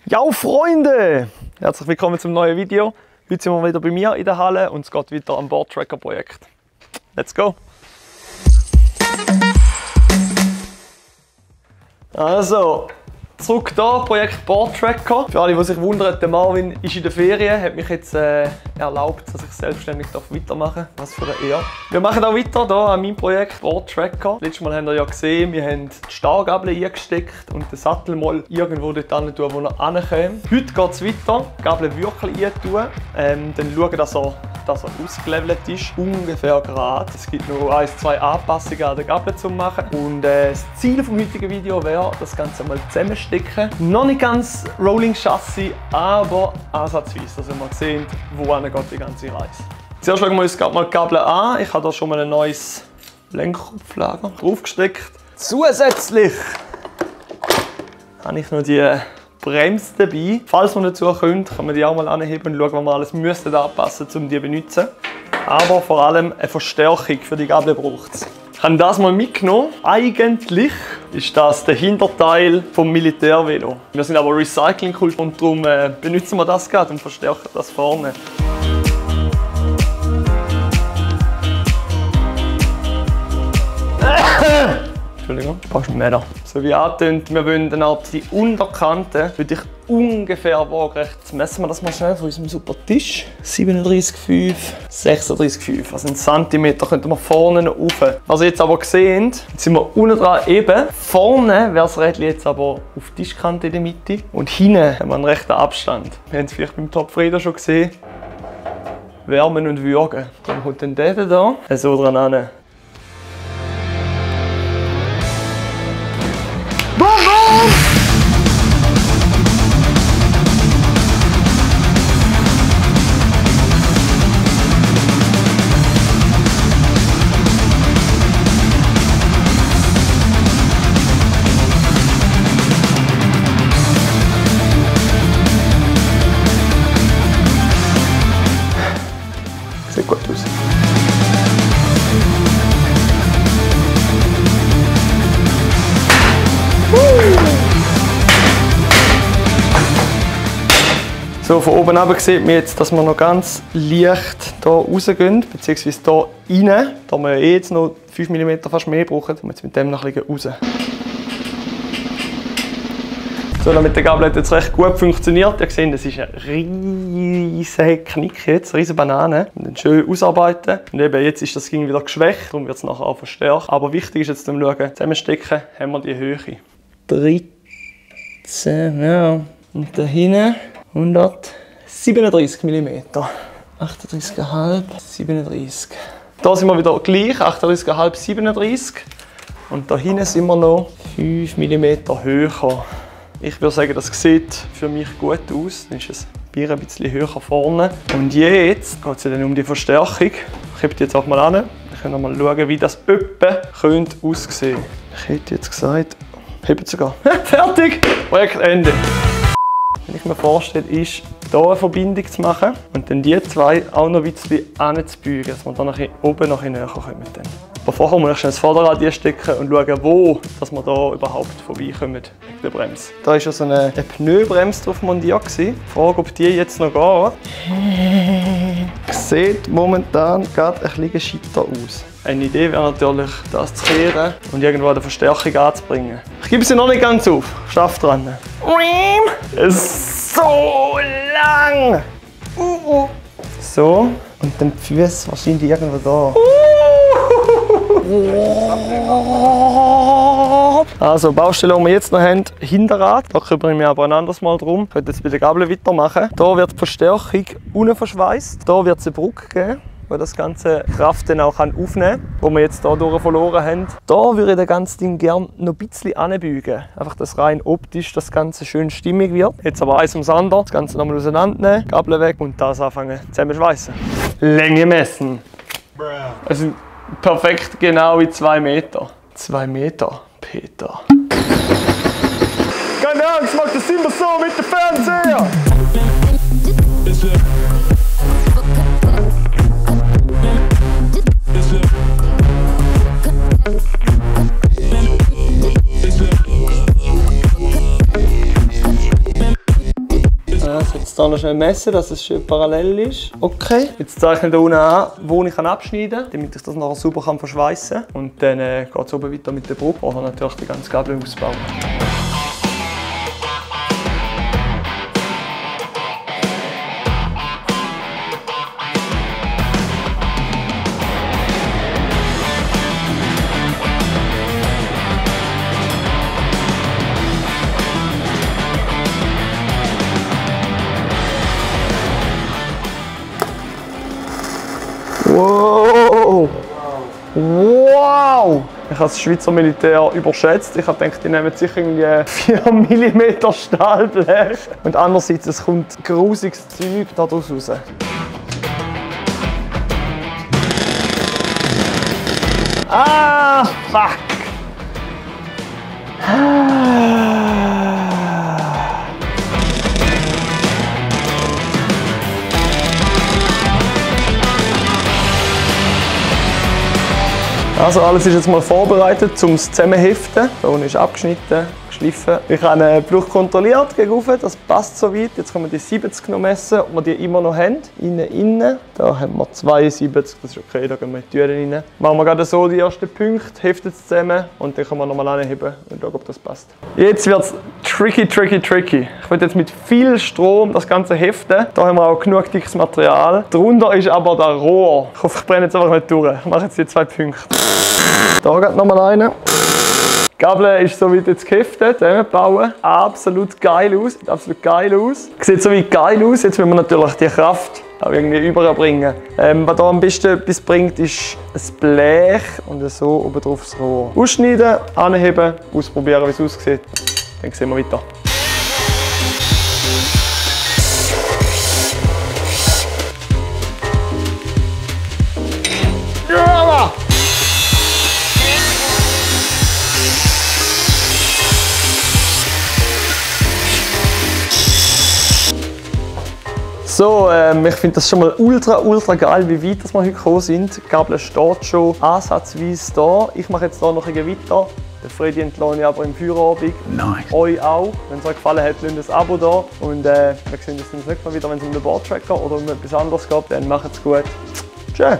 Ja, Freunde! Herzlich willkommen zum neuen Video. Heute sind wir wieder bei mir in der Halle und es geht weiter am Boardtracker-Projekt. Let's go! Also, zurück da, Projekt Boardtracker. Für alle, die sich wundern, der Marvin ist in der Ferien, hat mich jetzt erlaubt, dass ich selbstständig weitermachen darf. Was für eine Ehre. Wir machen auch weiter hier an meinem Projekt Boardtracker. Letztes Mal habt ihr ja gesehen, wir haben die Stargabel eingesteckt und den Sattel mal irgendwo dort hin tun, wo er hinkommt. Heute geht es weiter, die Gabel wirklich reintun. Dann schauen, dass er ausgelevelt ist, ungefähr gerade. Es gibt noch 1-2 Anpassungen an der Gabel zu machen. Und das Ziel des heutigen Videos wäre, das Ganze mal zusammenstecken. Noch nicht ganz Rolling Chassis, aber ansatzweise, dass wir sehen, wohin geht die ganze Reise. Zuerst schauen wir uns mal die Gabel an. Ich habe hier schon mal ein neues Lenkkopflager draufgesteckt. Zusätzlich habe ich noch die Bremse dabei. Falls man dazu kommt, kann man die auch mal anheben und schauen, was wir alles müssen anpassen müssen, um die zu benutzen. Aber vor allem eine Verstärkung für die Gabel braucht es. Ich habe das mal mitgenommen. Eigentlich ist das der Hinterteil vom Militärvelo. Wir sind aber Recycling-Kultur und darum benutzen wir das gerade und verstärken das vorne. Entschuldigung, fast ein Meter. So wie angetönt, wir wollen dann auch die Unterkante ungefähr waagerecht. Messen wir das mal schnell von unserem super Tisch. 37,5, 36,5. Also einen Zentimeter könnten wir vorne noch rauf. Was ihr jetzt aber seht, jetzt sind wir unten dran eben. Vorne wäre das Rädchen jetzt aber auf die Tischkante in der Mitte. Und hinten haben wir einen rechten Abstand. Wir haben es vielleicht beim Top Frieder schon gesehen. Wärmen und würgen. Dann kommt dann der da so dran an. Sieht gut aus. So, von oben runter sieht man jetzt, dass wir noch ganz leicht hier rausgehen, beziehungsweise hier rein, da wir jetzt noch 5 mm fast mehr brauchen, und jetzt mit dem noch ein bisschen raus. So, mit der Gabel hat jetzt recht gut funktioniert. Ihr seht, das ist ein riesiger Knick jetzt, eine riesige Banane. Und dann schön ausarbeiten. Und eben jetzt ist das wieder geschwächt, darum wird es nachher auch verstärkt. Aber wichtig ist jetzt zu schauen, zusammenstecken haben wir die Höhe. 13, ja. Und da hinten 137 mm. 38,5, 37. Da sind wir wieder gleich, 38,5, 37. Und da hinten sind wir noch 5 mm höher. Ich würde sagen, das sieht für mich gut aus. Dann ist es ein bisschen höher vorne. Und jetzt geht es dann um die Verstärkung. Ich hebe die jetzt auch mal an. Wir können mal schauen, wie das etwa aussehen könnte. Ich hätte jetzt gesagt, hebt sogar. Fertig! Projektende. Wenn ich mir vorstelle, ist hier eine Verbindung zu machen und dann die zwei auch noch ein bisschen anzubeugen, dass wir dann oben noch näher kommen. Aber vorher muss ich schnell das Vorderrad einstecken und schauen, wo dass wir hier überhaupt vorbeikommen mit der Bremse. Da war so eine Pneubremse drauf montiert. Die Frage, ob die jetzt noch geht. Sieht momentan gerade ein bisschen gescheiter aus. Eine Idee wäre natürlich, das zu kehren und irgendwo eine Verstärkung anzubringen. Ich gebe sie noch nicht ganz auf. Ich schaffe dran. Es ist so lang! So, und dann die Füße wahrscheinlich irgendwo da. Also, Baustelle, die wir jetzt noch haben, Hinterrad. Da kümmere ich mich aber ein anderes Mal drum. Ich werde jetzt bei der Gabel weitermachen. Hier wird die Verstärkung unten verschweißt. Hier wird es eine Brücke geben, die das ganze Kraft dann auch aufnehmen kann, die wir jetzt hier verloren haben. Hier würde ich das ganze Ding gerne noch ein bisschen anbeugen. Einfach, dass rein optisch das Ganze schön stimmig wird. Jetzt aber eins ums andere. Das Ganze nochmal auseinandernehmen, Gabel weg und das anfangen zusammenschweißen. Länge messen. Also perfekt genau in 2 Meter. 2 Meter, Peter. Keine Angst, mach das immer so mit dem Fernseher! Also jetzt hier noch schnell messen, dass es schön parallel ist. Okay. Jetzt zeichne ich hier unten an, wo ich abschneiden kann, damit ich das nachher sauber verschweissen kann. Und dann geht es oben weiter mit der Brücke oder natürlich die ganze Gabel ausbauen. Wow! Wow! Ich habe das Schweizer Militär überschätzt. Ich habe gedacht, die nehmen sicher irgendwie 4 mm Stahlblech. Und andererseits, es kommt grusiges Zeug daraus raus. Ah, fuck! Also alles ist jetzt mal vorbereitet, um es zusammenheften. Hier unten ist abgeschnitten, geschliffen. Ich habe einen Bruch kontrolliert gegenüber, das passt soweit. Jetzt können wir die 70 noch messen, ob wir die immer noch haben. Innen. Da haben wir 72, das ist okay, da gehen wir in die Türen rein. Machen wir gerade so die ersten Punkte, heften es zusammen und dann können wir nochmal anheben und schauen, ob das passt. Jetzt wird es tricky. Ich will jetzt mit viel Strom das Ganze heften. Da haben wir auch genug dickes Material. Darunter ist aber der Rohr. Ich hoffe, ich brenne jetzt einfach nicht durch. Ich mache jetzt die 2 Punkte. Da geht nochmal rein. Die Gabel ist soweit jetzt geheftet, zusammenbauen. Absolut geil aus. Sieht soweit geil aus. Jetzt müssen wir natürlich die Kraft auch irgendwie überbringen. Was hier am besten etwas bringt, ist ein Blech und so oben drauf das Rohr. Ausschneiden, anheben, ausprobieren, wie es aussieht. Dann sehen wir weiter. Ja! So, ich finde das schon mal ultra geil, wie weit wir heute gekommen sind. Die Gabel steht schon ansatzweise da. Ich mache jetzt hier noch ein weiter. Den Freddy entlohne ich aber im Feierabend. Nice. Euch auch. Wenn es euch gefallen hat, lasst ein Abo da. Und wir sehen uns das nächste Mal wieder, wenn es um den Boardtracker oder um etwas anderes geht. Dann macht's gut. Tschüss.